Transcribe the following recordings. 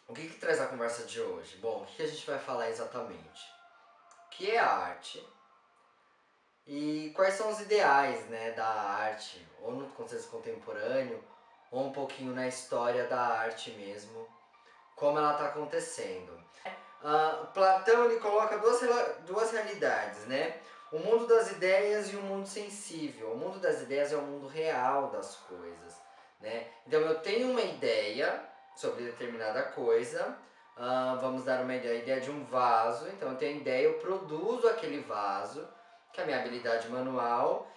O que traz a conversa de hoje? Bom, o que a gente vai falar exatamente? O que é arte e quais são os ideais, né, da arte, ou no contexto contemporâneo, ou um pouquinho na história da arte mesmo, como ela está acontecendo. Platão ele coloca duas realidades, né? O mundo das ideias e o mundo sensível. O mundo das ideias é o mundo real das coisas, né? Então eu tenho uma ideia sobre determinada coisa, vamos dar uma ideia, a ideia de um vaso, então eu tenho a ideia, eu produzo aquele vaso, que é a minha habilidade manual,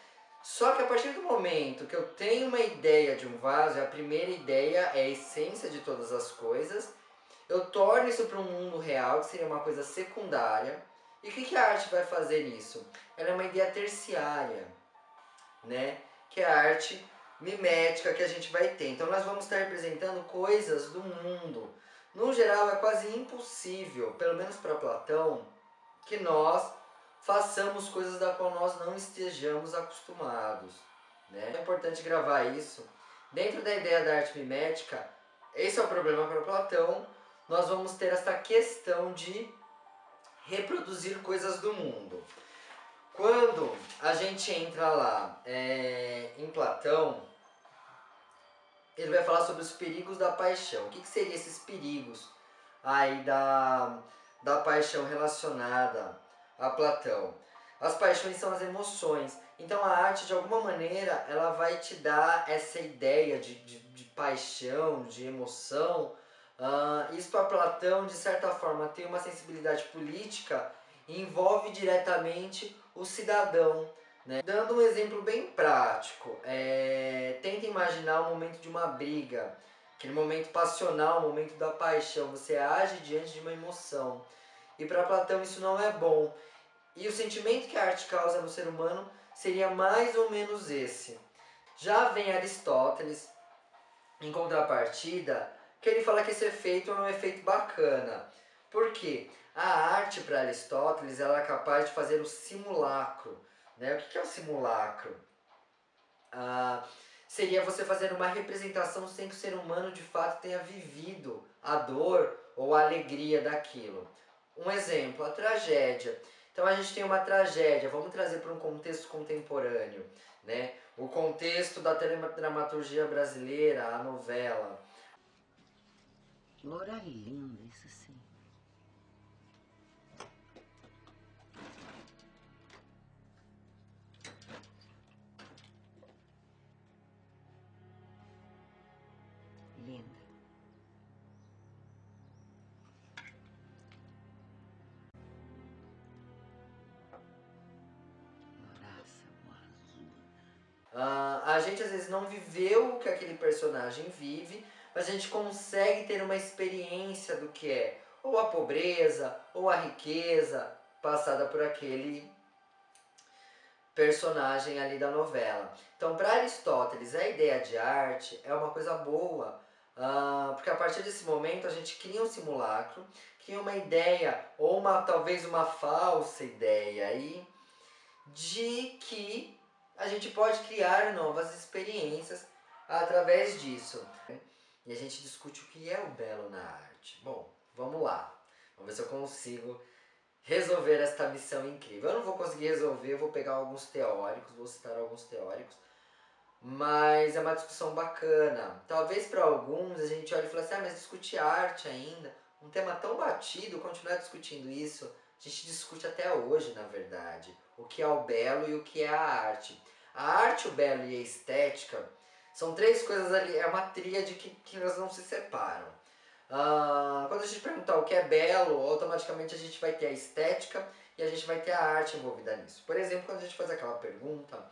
só que a partir do momento que eu tenho uma ideia de um vaso, a primeira ideia é a essência de todas as coisas, eu torno isso para um mundo real, que seria uma coisa secundária. E o que a arte vai fazer nisso? Ela é uma ideia terciária, né? Que é a arte mimética que a gente vai ter. Então nós vamos estar representando coisas do mundo. No geral é quase impossível, pelo menos para Platão, que nós façamos coisas da qual nós não estejamos acostumados, né? É importante gravar isso. Dentro da ideia da arte mimética, esse é o problema para Platão, nós vamos ter essa questão de reproduzir coisas do mundo. Quando a gente entra lá em Platão, ele vai falar sobre os perigos da paixão. O que seriam esses perigos aí da paixão relacionada a Platão? As paixões são as emoções. Então a arte, de alguma maneira, ela vai te dar essa ideia de paixão, de emoção. Isso para Platão, de certa forma, tem uma sensibilidade política e envolve diretamente o cidadão. Né? Dando um exemplo bem prático, tenta imaginar o momento de uma briga, aquele momento passional, o momento da paixão, você age diante de uma emoção. E para Platão isso não é bom. E o sentimento que a arte causa no ser humano seria mais ou menos esse. Já vem Aristóteles, em contrapartida, que ele fala que esse efeito é um efeito bacana. Por quê? A arte para Aristóteles ela é capaz de fazer o simulacro. Né? O que é o simulacro? Seria você fazer uma representação sem que o ser humano de fato tenha vivido a dor ou a alegria daquilo. Um exemplo, a tragédia. Então a gente tem uma tragédia, vamos trazer para um contexto contemporâneo, né? O contexto da teledramaturgia brasileira, a novela. Loura linda, isso sim. Linda. Louraça, boa. A gente às vezes não viveu o que aquele personagem vive, mas a gente consegue ter uma experiência do que é ou a pobreza ou a riqueza passada por aquele personagem ali da novela. Então, para Aristóteles, a ideia de arte é uma coisa boa, porque a partir desse momento a gente cria um simulacro, cria uma ideia, ou talvez uma falsa ideia aí, de que a gente pode criar novas experiências através disso. E a gente discute o que é o belo na arte. Bom, vamos lá. Vamos ver se eu consigo resolver esta missão incrível. Eu não vou conseguir resolver, eu vou pegar alguns teóricos, vou citar alguns teóricos, mas é uma discussão bacana. Talvez para alguns a gente olhe e fale assim, mas discutir arte ainda, um tema tão batido, continuar discutindo isso, a gente discute até hoje, na verdade, o que é o belo e o que é a arte. A arte, o belo e a estética são três coisas ali, é uma tríade que elas não se separam. Quando a gente perguntar o que é belo, automaticamente a gente vai ter a estética e a gente vai ter a arte envolvida nisso. Por exemplo, quando a gente faz aquela pergunta,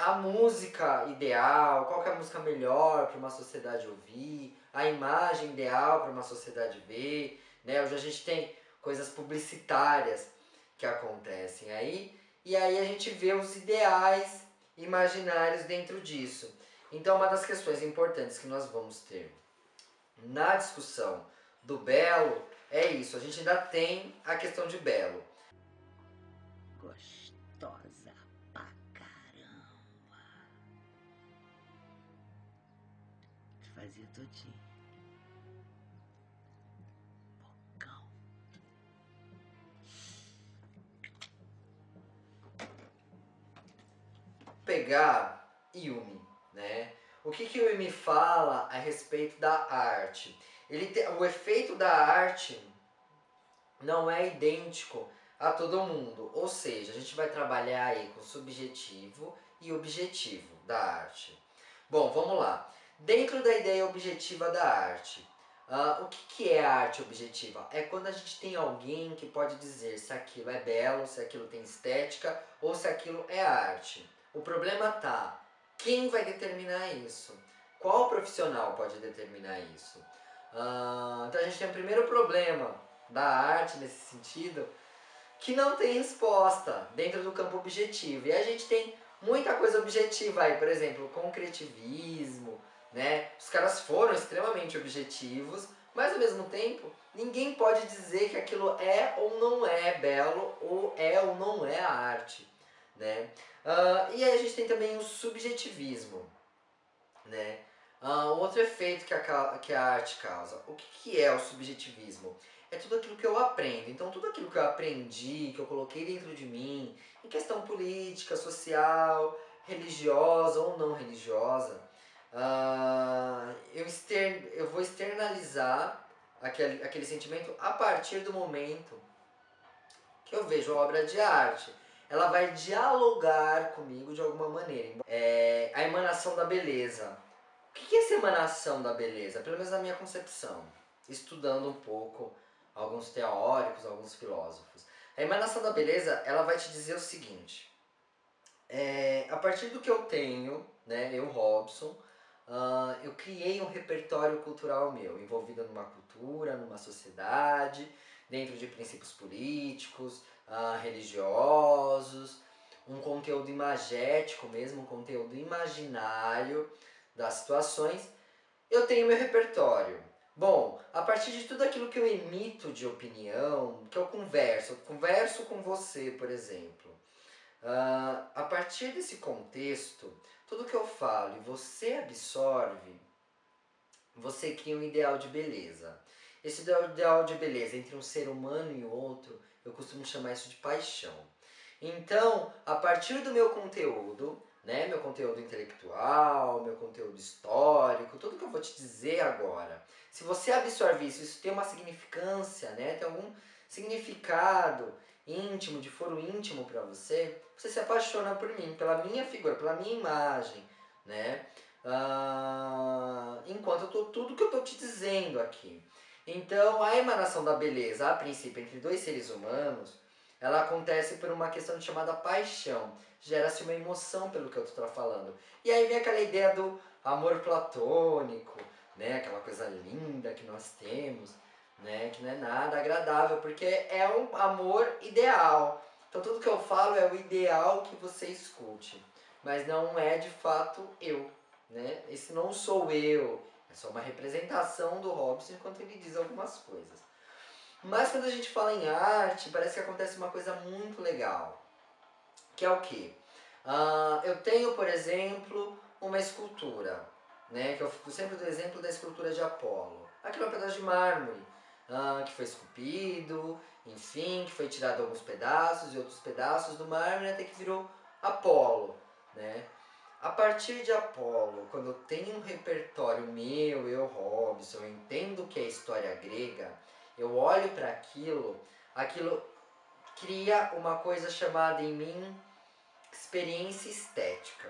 a música ideal, qual que é a música melhor para uma sociedade ouvir, a imagem ideal para uma sociedade ver, né? Hoje a gente tem coisas publicitárias que acontecem aí, e aí a gente vê os ideais imaginários dentro disso. Então uma das questões importantes que nós vamos ter na discussão do belo é isso, a gente ainda tem a questão de belo. Gostosa pra caramba. Te fazia todinho. pegar Hume, né? O que Hume fala a respeito da arte? O efeito da arte não é idêntico a todo mundo, ou seja, a gente vai trabalhar aí com subjetivo e objetivo da arte. Bom, vamos lá. Dentro da ideia objetiva da arte, o que é a arte objetiva? É quando a gente tem alguém que pode dizer se aquilo é belo, se aquilo tem estética ou se aquilo é arte. O problema tá, quem vai determinar isso? Qual profissional pode determinar isso? Então a gente tem o primeiro problema da arte nesse sentido, que não tem resposta dentro do campo objetivo. E a gente tem muita coisa objetiva aí, por exemplo, concretivismo, né? Os caras foram extremamente objetivos, mas ao mesmo tempo ninguém pode dizer que aquilo é ou não é belo, ou é ou não é arte, né? E aí a gente tem também o subjetivismo, né? Outro efeito que a arte causa. O que é o subjetivismo? É tudo aquilo que eu aprendo. Então, tudo aquilo que eu aprendi, que eu coloquei dentro de mim, em questão política, social, religiosa ou não religiosa, eu vou externalizar aquele sentimento a partir do momento que eu vejo a obra de arte. Ela vai dialogar comigo de alguma maneira. A emanação da beleza. O que é essa emanação da beleza? Pelo menos na minha concepção, estudando um pouco alguns teóricos, alguns filósofos. A emanação da beleza, ela vai te dizer o seguinte: a partir do que eu tenho, né, eu, Robson, eu criei um repertório cultural meu, envolvido numa cultura, numa sociedade, dentro de princípios políticos, religiosos, um conteúdo imagético mesmo, um conteúdo imaginário das situações. Eu tenho meu repertório. Bom, a partir de tudo aquilo que eu emito de opinião, que eu converso com você, por exemplo, a partir desse contexto, tudo que eu falo e você absorve, você cria um ideal de beleza. Esse ideal de beleza entre um ser humano e outro, eu costumo chamar isso de paixão. Então, a partir do meu conteúdo, né, meu conteúdo intelectual, meu conteúdo histórico, tudo que eu vou te dizer agora, se você absorve isso, isso tem uma significância, né, tem algum significado íntimo, de foro íntimo para você, você se apaixona por mim, pela minha figura, pela minha imagem, né, enquanto tudo que eu estou te dizendo aqui. Então, a emanação da beleza, a princípio, entre dois seres humanos, ela acontece por uma questão chamada paixão. Gera-se uma emoção pelo que eu estou falando. E aí vem aquela ideia do amor platônico, né? Aquela coisa linda que nós temos, né? Que não é nada agradável, porque é um amor ideal. Então tudo que eu falo é o ideal que você escute, mas não é de fato eu, né? Esse não sou eu, é só uma representação do Robson enquanto ele diz algumas coisas. Mas quando a gente fala em arte, parece que acontece uma coisa muito legal. Que é o quê? Eu tenho, por exemplo, uma escultura, né? Que eu sempre dou exemplo da escultura de Apolo. Aquilo é um pedaço de mármore, que foi esculpido, enfim, que foi tirado alguns pedaços e outros pedaços do mármore até que virou Apolo, né? A partir de Apolo, quando eu tenho um repertório meu, eu, Robson, eu entendo que é história grega, eu olho para aquilo cria uma coisa chamada em mim experiência estética.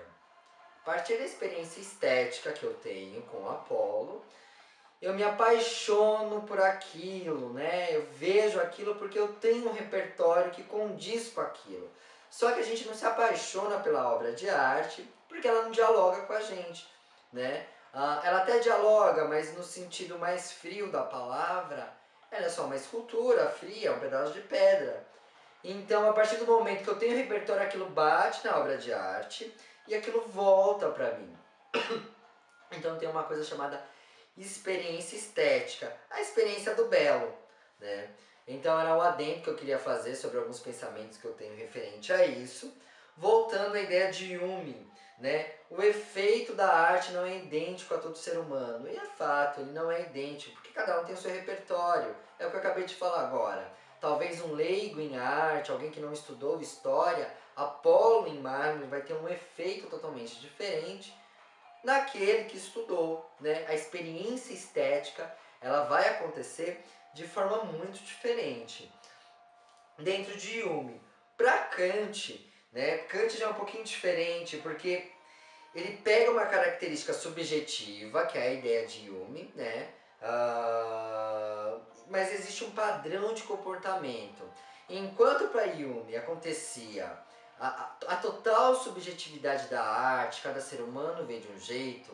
A partir da experiência estética que eu tenho com Apolo, eu me apaixono por aquilo, né? Eu vejo aquilo porque eu tenho um repertório que condiz com aquilo. Só que a gente não se apaixona pela obra de arte porque ela não dialoga com a gente, né? Ela até dialoga, mas no sentido mais frio da palavra, ela é só uma escultura fria, um pedaço de pedra. Então, a partir do momento que eu tenho repertório, aquilo bate na obra de arte e aquilo volta para mim. Então, tem uma coisa chamada experiência estética, a experiência do belo, né? Então, era um adendo que eu queria fazer sobre alguns pensamentos que eu tenho referente a isso. Voltando à ideia de Hume, né? O efeito da arte não é idêntico a todo ser humano. E é fato, ele não é idêntico, porque cada um tem o seu repertório. É o que eu acabei de falar agora. Talvez um leigo em arte, alguém que não estudou história, Apolo em mármore vai ter um efeito totalmente diferente daquele que estudou, né? A experiência estética, ela vai acontecer de forma muito diferente. Dentro de Hume, para Kant, né? Kant já é um pouquinho diferente, porque ele pega uma característica subjetiva, que é a ideia de Hume, né? Mas existe um padrão de comportamento. Enquanto para Hume acontecia a total subjetividade da arte, cada ser humano vê de um jeito,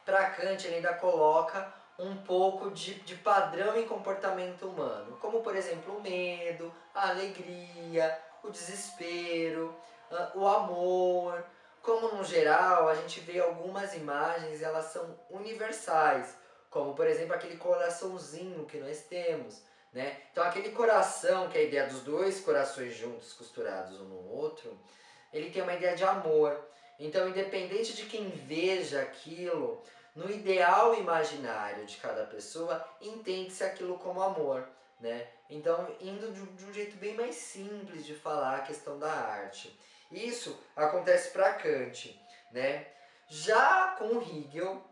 para Kant ele ainda coloca um pouco de padrão em comportamento humano, como por exemplo o medo, a alegria, o desespero, o amor. Como no geral a gente vê algumas imagens, elas são universais, como por exemplo aquele coraçãozinho que nós temos, né? Então aquele coração, que é a ideia dos dois corações juntos, costurados um no outro, ele tem uma ideia de amor. Então, independente de quem veja aquilo, no ideal imaginário de cada pessoa, entende-se aquilo como amor, né? Então, indo de um jeito bem mais simples de falar a questão da arte. Isso acontece para Kant, né? Já com Hegel,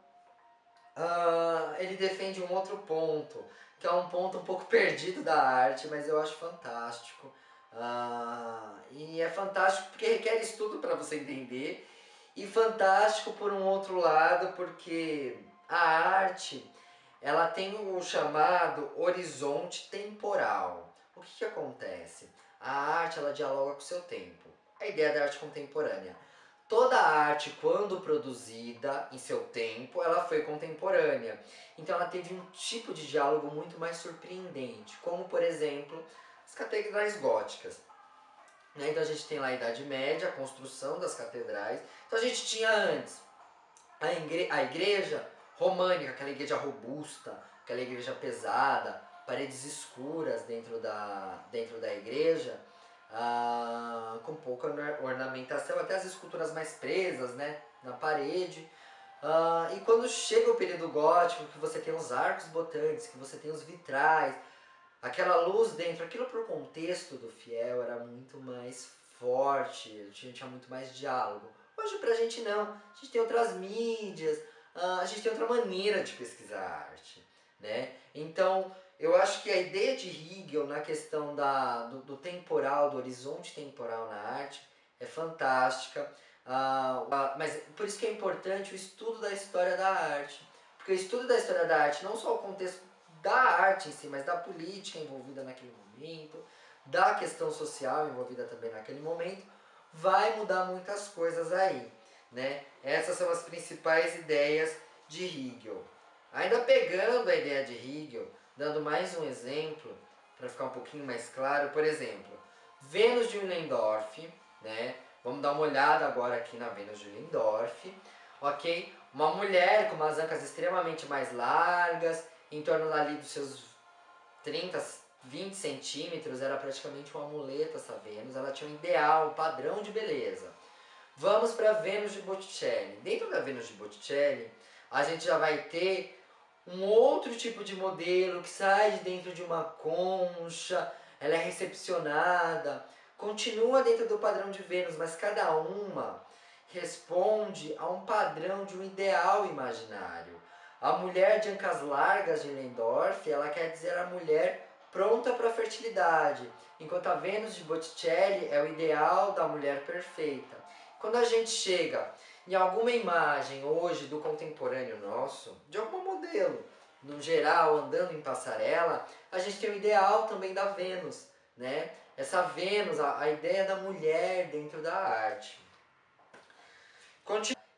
ele defende um outro ponto, que é um ponto um pouco perdido da arte, mas eu acho fantástico. E é fantástico porque requer estudo para você entender, e fantástico por um outro lado, porque a arte ela tem o chamado horizonte temporal. O que acontece? A arte ela dialoga com o seu tempo. A ideia da arte contemporânea. Toda a arte, quando produzida em seu tempo, ela foi contemporânea. Então ela teve um tipo de diálogo muito mais surpreendente, como por exemplo as catedrais góticas. Então a gente tem lá a Idade Média, a construção das catedrais. Então a gente tinha antes a igreja românica, aquela igreja robusta, aquela igreja pesada, paredes escuras dentro da igreja, com pouca ornamentação, até as esculturas mais presas, né, na parede. E quando chega o período gótico, que você tem os arcos botantes, que você tem os vitrais, aquela luz dentro, aquilo pro contexto do fiel era muito mais forte, tinha muito mais diálogo. Hoje pra gente não, a gente tem outras mídias, a gente tem outra maneira de pesquisar arte, né? Então, eu acho que a ideia de Hegel na questão do temporal, do horizonte temporal na arte, é fantástica, mas por isso que é importante o estudo da história da arte, porque o estudo da história da arte, não só o contexto da arte em si, mas da política envolvida naquele momento, da questão social envolvida também naquele momento, vai mudar muitas coisas aí, né? Essas são as principais ideias de Hegel. Ainda pegando a ideia de Hegel, dando mais um exemplo, para ficar um pouquinho mais claro, por exemplo, Vênus de Willendorf, né? Vamos dar uma olhada agora aqui na Vênus de Willendorf, ok? Uma mulher com umas ancas extremamente mais largas, em torno ali dos seus 30, 20 centímetros, era praticamente uma muleta essa Vênus, ela tinha um ideal, um padrão de beleza. Vamos para a Vênus de Botticelli. Dentro da Vênus de Botticelli, a gente já vai ter um outro tipo de modelo que sai de dentro de uma concha, ela é recepcionada, continua dentro do padrão de Vênus, mas cada uma responde a um padrão de um ideal imaginário. A mulher de ancas largas de Lendorf, ela quer dizer a mulher pronta para a fertilidade, enquanto a Vênus de Botticelli é o ideal da mulher perfeita. Quando a gente chega em alguma imagem hoje do contemporâneo nosso, de algum modelo, no geral, andando em passarela, a gente tem o ideal também da Vênus, né? Essa Vênus, a ideia da mulher dentro da arte.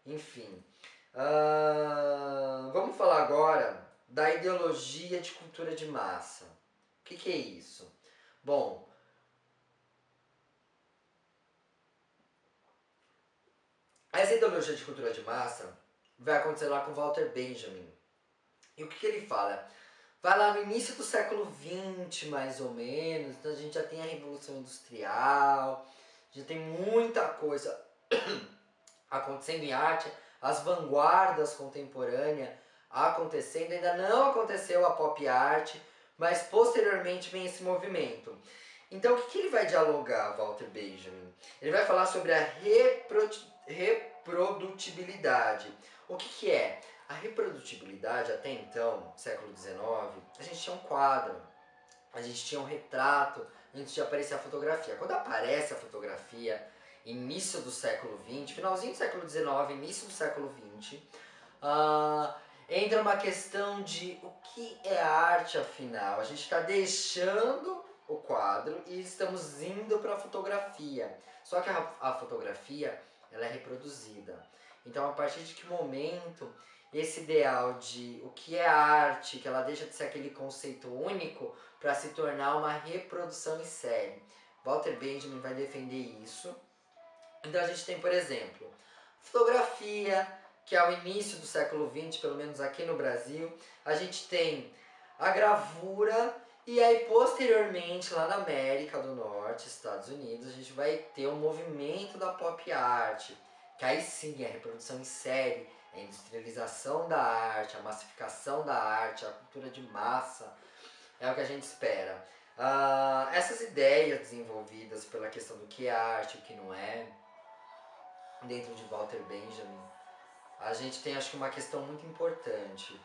Enfim, vamos falar agora da ideologia de cultura de massa. O que é isso? Bom, essa ideologia de cultura de massa vai acontecer lá com Walter Benjamin. E o que ele fala? Vai lá no início do século XX, mais ou menos, então a gente já tem a Revolução Industrial, já tem muita coisa acontecendo em arte, as vanguardas contemporâneas acontecendo, ainda não aconteceu a pop art, mas posteriormente vem esse movimento. Então o que ele vai dialogar, Walter Benjamin? Ele vai falar sobre a reprodutibilidade. O que é? A reprodutibilidade até então, século XIX, a gente tinha um quadro, a gente tinha um retrato antes de aparecer a fotografia. Quando aparece a fotografia, início do século XX, finalzinho do século XIX, início do século XX, entra uma questão de o que é arte afinal. A gente está deixando o quadro e estamos indo para a fotografia. Só que a fotografia ela é reproduzida. Então a partir de que momento esse ideal de o que é arte, que ela deixa de ser aquele conceito único para se tornar uma reprodução em série. Walter Benjamin vai defender isso. Então a gente tem, por exemplo, fotografia, que é o início do século XX, pelo menos aqui no Brasil. A gente tem a gravura e aí posteriormente lá na América do Norte, Estados Unidos, a gente vai ter um movimento da pop art, que aí sim é a reprodução em série, a industrialização da arte, a massificação da arte, a cultura de massa, é o que a gente espera. Essas ideias desenvolvidas pela questão do que é arte e o que não é, dentro de Walter Benjamin, a gente tem acho que uma questão muito importante.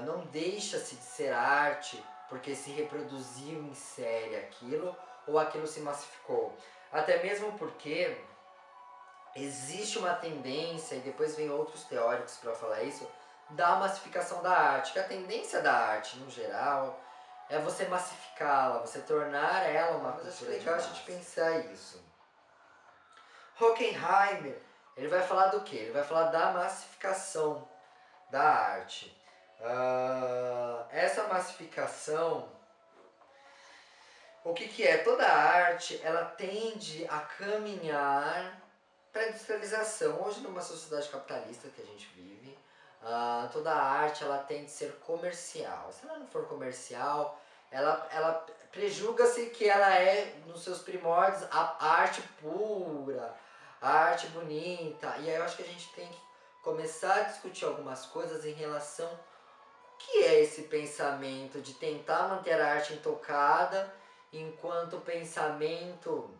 Não deixa-se de ser arte porque se reproduziu em série aquilo ou aquilo se massificou. Até mesmo porque existe uma tendência, e depois vem outros teóricos para falar isso, da massificação da arte. Que a tendência da arte, no geral, é você massificá-la, você tornar ela uma coisa. Acho legal a gente pensar isso. Horkheimer, ele vai falar do quê? Ele vai falar da massificação da arte. Essa massificação, o que é? Toda arte, ela tende a caminhar para a industrialização. Hoje, numa sociedade capitalista que a gente vive, toda a arte ela tende a ser comercial. Se ela não for comercial, ela prejuga-se que ela é, nos seus primórdios, a arte pura, a arte bonita. E aí eu acho que a gente tem que começar a discutir algumas coisas em relação ao que é esse pensamento de tentar manter a arte intocada enquanto pensamento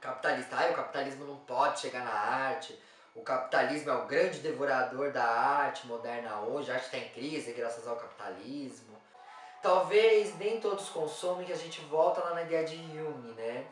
capitalista. O capitalismo não pode chegar na arte, o capitalismo é o grande devorador da arte moderna hoje, a arte está em crise graças ao capitalismo. Talvez nem todos consomem, que a gente volta lá na ideia de Hume, né?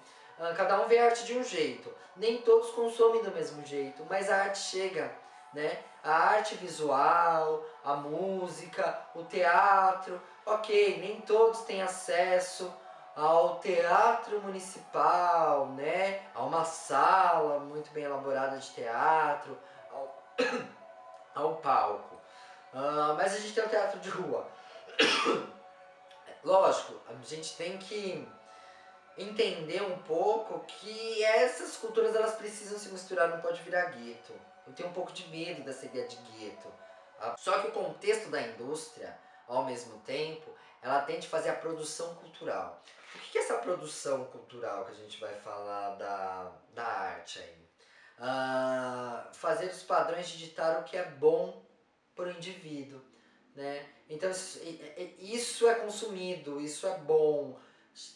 Cada um vê a arte de um jeito, nem todos consomem do mesmo jeito, mas a arte chega, né? A arte visual, a música, o teatro, ok, nem todos têm acesso ao teatro municipal, né? A uma sala muito bem elaborada de teatro, ao palco. Mas a gente tem o teatro de rua. Lógico, a gente tem que entender um pouco que essas culturas elas precisam se misturar, não pode virar gueto. Eu tenho um pouco de medo dessa ideia de gueto. Só que o contexto da indústria, ao mesmo tempo, ela tende a fazer a produção cultural. O que é essa produção cultural que a gente vai falar da arte aí? Fazer os padrões de ditar o que é bom para o indivíduo, né? Então isso é consumido, isso é bom.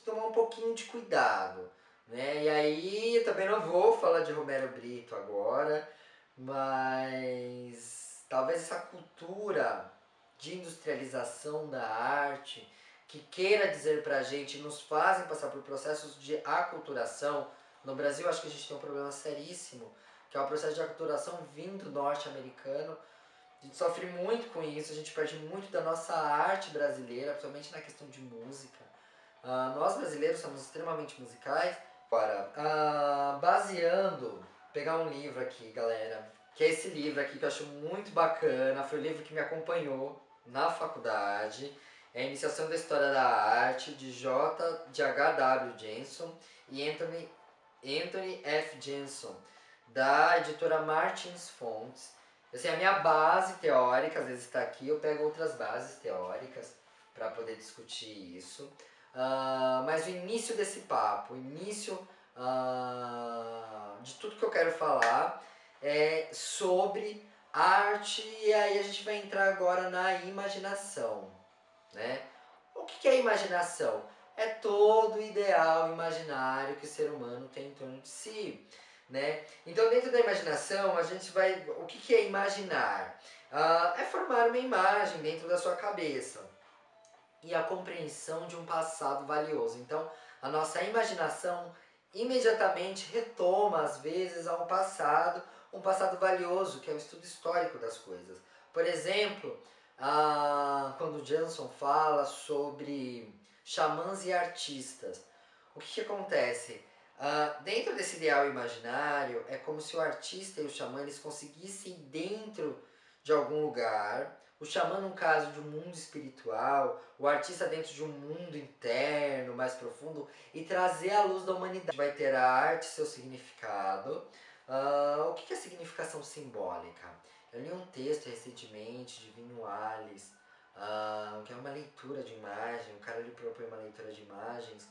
Tomar um pouquinho de cuidado, né? E aí eu também não vou falar de Romero Brito agora, mas talvez essa cultura de industrialização da arte que queira dizer pra gente, nos fazem passar por processos de aculturação. No Brasil acho que a gente tem um problema seríssimo, que é o processo de aculturação vindo norte-americano. A gente sofre muito com isso, a gente perde muito da nossa arte brasileira, principalmente na questão de música. Nós brasileiros somos extremamente musicais. Agora, baseando, pegar um livro aqui, galera, que é esse livro aqui que eu acho muito bacana, foi o livro que me acompanhou na faculdade, é a Iniciação da História da Arte, de H.W. Jensen e Anthony F. Jensen, da editora Martins Fontes. Assim, a minha base teórica, às vezes está aqui, eu pego outras bases teóricas para poder discutir isso. Mas o início desse papo, o início de tudo que eu quero falar é sobre arte, e aí a gente vai entrar agora na imaginação, né? que é imaginação? É todo o ideal imaginário que o ser humano tem em torno de si, né? Então, dentro da imaginação, a gente vai... O que é imaginar? É formar uma imagem dentro da sua cabeça e a compreensão de um passado valioso. Então, a nossa imaginação imediatamente retoma, às vezes, a um passado valioso, que é o estudo histórico das coisas. Por exemplo, quando Jansson fala sobre xamãs e artistas, o que acontece? Dentro desse ideal imaginário, é como se o artista e o xamã eles conseguissem dentro de algum lugar, o xamã no caso de um mundo espiritual, o artista dentro de um mundo interno, mais profundo, e trazer a luz da humanidade. Vai ter a arte, seu significado. O que é significação simbólica? Eu li um texto recentemente de Vinho Alice, que é uma leitura de imagem, o cara ele propõe uma leitura de imagens,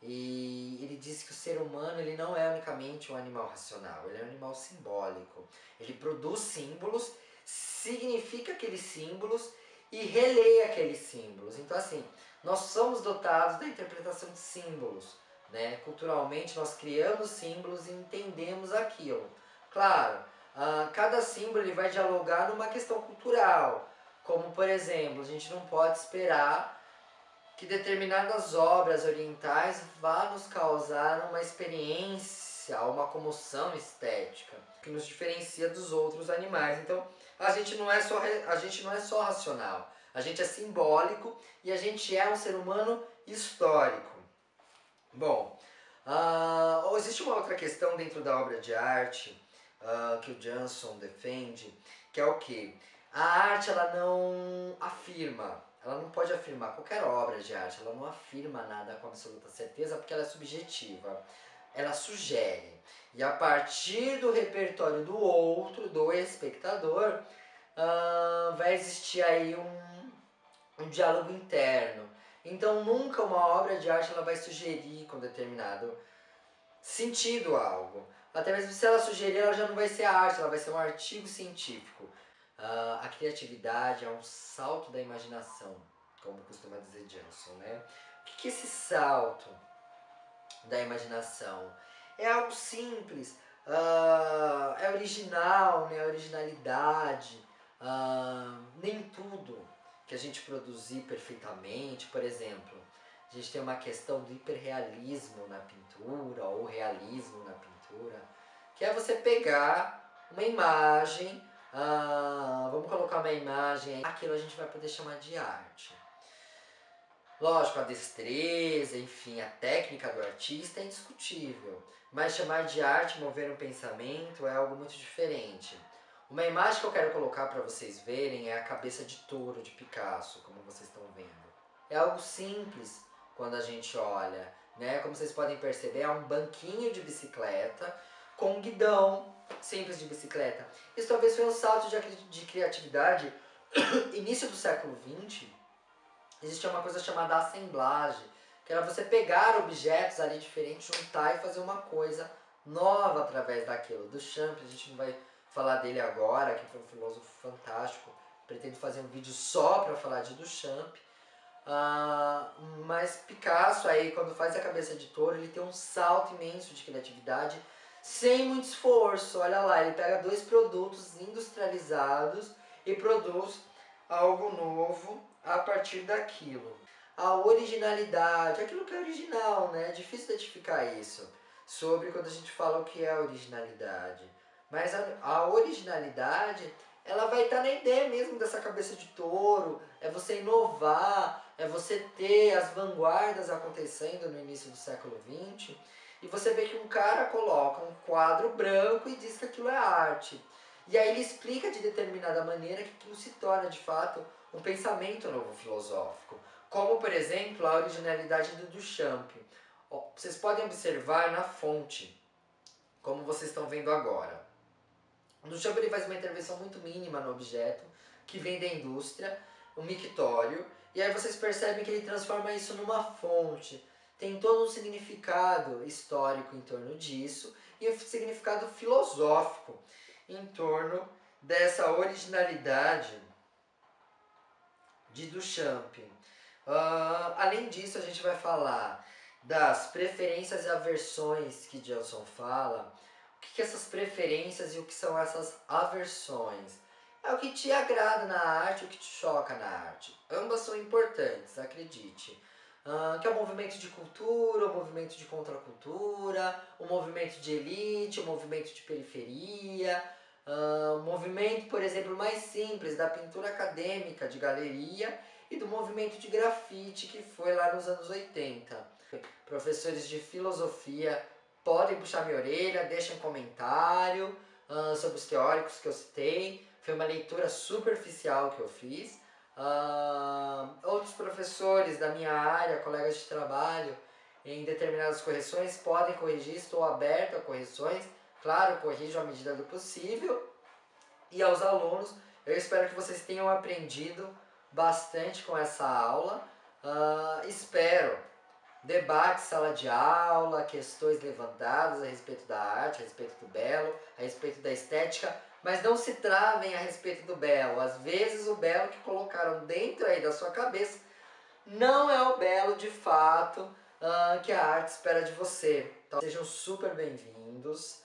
e ele diz que o ser humano ele não é unicamente um animal racional, ele é um animal simbólico. Ele produz símbolos, significa aqueles símbolos e relê aqueles símbolos. Então assim, nós somos dotados da interpretação de símbolos, né? Culturalmente nós criamos símbolos e entendemos aquilo. Claro, cada símbolo ele vai dialogar numa questão cultural, como por exemplo, a gente não pode esperar que determinadas obras orientais vá nos causar uma experiência, uma comoção estética, que nos diferencia dos outros animais. Então, a gente não é só racional, a gente é simbólico e a gente é um ser humano histórico. Bom, existe uma outra questão dentro da obra de arte que o Jansson defende, que é o que? A arte ela não afirma, ela não pode afirmar qualquer obra de arte, ela não afirma nada com absoluta certeza porque ela é subjetiva. Ela sugere. E a partir do repertório do outro, do espectador, vai existir aí um diálogo interno. Então nunca uma obra de arte ela vai sugerir com determinado sentido algo. Até mesmo se ela sugerir, ela já não vai ser arte, ela vai ser um artigo científico. A criatividade é um salto da imaginação, como costuma dizer Jansson, né? O que é esse salto da imaginação? É algo simples, é original, né? Originalidade, nem tudo que a gente produzir perfeitamente, por exemplo, a gente tem uma questão do hiperrealismo na pintura, ou realismo na pintura, que é você pegar uma imagem, vamos colocar uma imagem, aquilo a gente vai poder chamar de arte. Lógico, a destreza, enfim, a técnica do artista é indiscutível, mas chamar de arte mover um pensamento é algo muito diferente. Uma imagem que eu quero colocar para vocês verem é a cabeça de touro de Picasso, como vocês estão vendo. É algo simples quando a gente olha, né? Como vocês podem perceber, é um banquinho de bicicleta com um guidão simples de bicicleta. Isso talvez foi um salto de criatividade. Início do século XX, existia uma coisa chamada assemblagem, que era você pegar objetos ali diferentes, juntar e fazer uma coisa nova através daquilo. Duchamp, a gente não vai falar dele agora, que foi um filósofo fantástico. Pretendo fazer um vídeo só para falar de Duchamp. Mas Picasso aí, quando faz a cabeça de touro, ele tem um salto imenso de criatividade, sem muito esforço. Olha lá, ele pega dois produtos industrializados e produz algo novo a partir daquilo. A originalidade, aquilo que é original, né? É difícil identificar isso sobre quando a gente fala o que é originalidade. Mas a originalidade, ela vai estar na ideia mesmo dessa cabeça de touro, é você inovar, é você ter as vanguardas acontecendo no início do século XX, e você vê que um cara coloca um quadro branco e diz que aquilo é arte. E aí ele explica de determinada maneira que aquilo se torna de fato um pensamento novo filosófico. Como, por exemplo, a originalidade do Duchamp. Vocês podem observar na fonte, como vocês estão vendo agora. O Duchamp ele faz uma intervenção muito mínima no objeto, que vem da indústria, um mictório, e aí vocês percebem que ele transforma isso numa fonte. Tem todo um significado histórico em torno disso, e um significado filosófico em torno dessa originalidade de Duchamp. Além disso, a gente vai falar das preferências e aversões que Johnson fala. O que essas preferências e o que são essas aversões? É o que te agrada na arte, o que te choca na arte. Ambas são importantes, acredite. Que é o movimento de cultura, o movimento de contracultura, o movimento de elite, o movimento de periferia, o movimento, por exemplo, mais simples da pintura acadêmica de galeria e do movimento de grafite que foi lá nos anos 80. Professores de filosofia podem puxar minha orelha, deixem um comentário sobre os teóricos que eu citei. Foi uma leitura superficial que eu fiz. Outros professores da minha área, colegas de trabalho, em determinadas correções podem corrigir, estou aberto a correções. Claro, corrijo à medida do possível. E aos alunos, eu espero que vocês tenham aprendido bastante com essa aula. Espero debate, sala de aula, questões levantadas a respeito da arte, a respeito do belo, a respeito da estética, mas não se travem a respeito do belo. Às vezes o belo que colocaram dentro aí da sua cabeça não é o belo de fato que a arte espera de você. Então sejam super bem-vindos.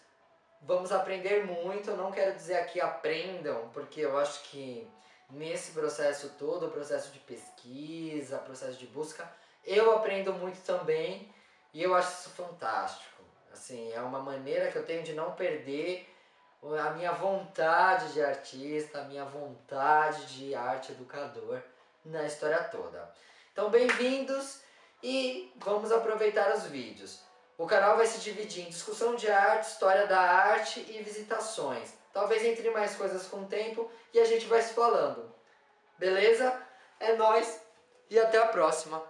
Vamos aprender muito, eu não quero dizer aqui aprendam, porque eu acho que nesse processo todo, o processo de pesquisa, processo de busca, eu aprendo muito também e eu acho isso fantástico. Assim, é uma maneira que eu tenho de não perder a minha vontade de artista, a minha vontade de arte educador na história toda. Então, bem-vindos e vamos aproveitar os vídeos. O canal vai se dividir em discussão de arte, história da arte e visitações. Talvez entre mais coisas com o tempo e a gente vai se falando. Beleza? É nóis e até a próxima!